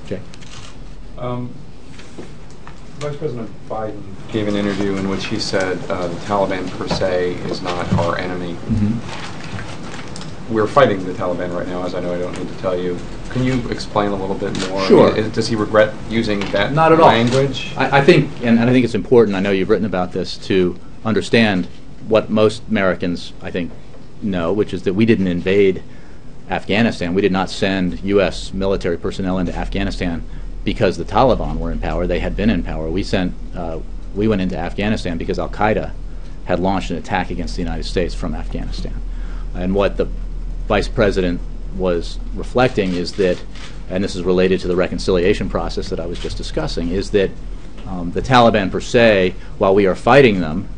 Jay? Vice President Biden gave an interview in which he said the Taliban per se is not our enemy. We're fighting the Taliban right now, as I know I don't need to tell you. Can you explain a little bit more? Sure. I mean, does he regret using that Not at all. language? I think, and I think it's important, I know you've written about this, to understand what most Americans, I think, know, which is that we didn't invade Afghanistan. We did not send U.S. military personnel into Afghanistan because the Taliban were in power. They had been in power. We went into Afghanistan because al-Qaeda had launched an attack against the United States from Afghanistan. And what the Vice President was reflecting is that, and this is related to the reconciliation process that I was just discussing, is that the Taliban per se, while we are fighting them,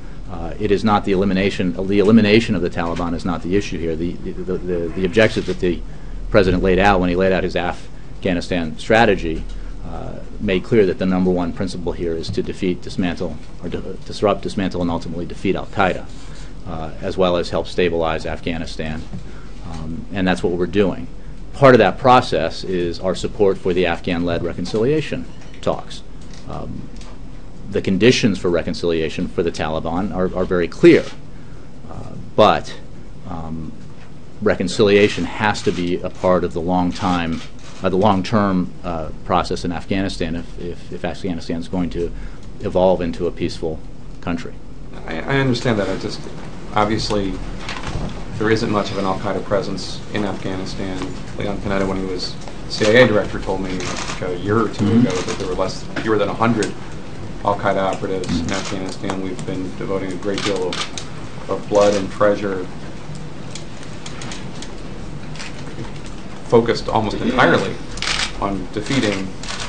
it is not the elimination of the Taliban is not the issue here. The objectives that the President laid out when he laid out his Afghanistan strategy made clear that the number one principle here is to defeat, dismantle, or disrupt, dismantle, and ultimately defeat al-Qaeda, as well as help stabilize Afghanistan. And that's what we're doing. Part of that process is our support for the Afghan-led reconciliation talks. The conditions for reconciliation for the Taliban are very clear, but reconciliation has to be a part of the long-term process in Afghanistan if Afghanistan is going to evolve into a peaceful country. I understand that. Obviously, there isn't much of an al-Qaeda presence in Afghanistan. Leon Panetta, when he was CIA director, told me like a year or two ago that there were fewer than 100 al-Qaeda operatives in Afghanistan. We've been devoting a great deal of blood and treasure, focused almost entirely on defeating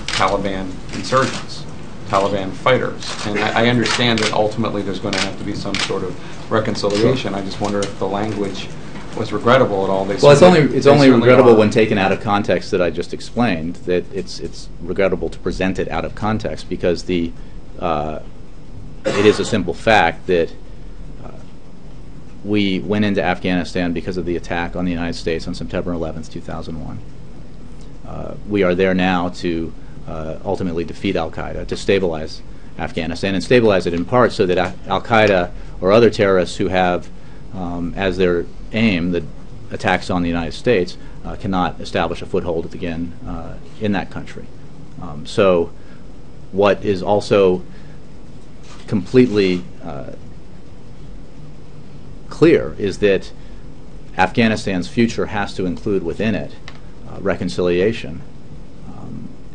Taliban insurgents, Taliban fighters. And I understand that ultimately there's going to have to be some sort of reconciliation. I just wonder if the language was regrettable at all. Well, it's only regrettable when taken out of context that I just explained. That it's regrettable to present it out of context because it is a simple fact that we went into Afghanistan because of the attack on the United States on September 11th, 2001. We are there now to ultimately defeat al-Qaeda, to stabilize Afghanistan, and stabilize it in part so that al-Qaeda or other terrorists who have as their aim the attacks on the United States cannot establish a foothold again in that country. So what is also completely clear is that Afghanistan's future has to include within it reconciliation,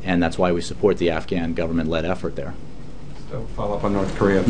and that's why we support the Afghan government-led effort there. So follow up on North Korea.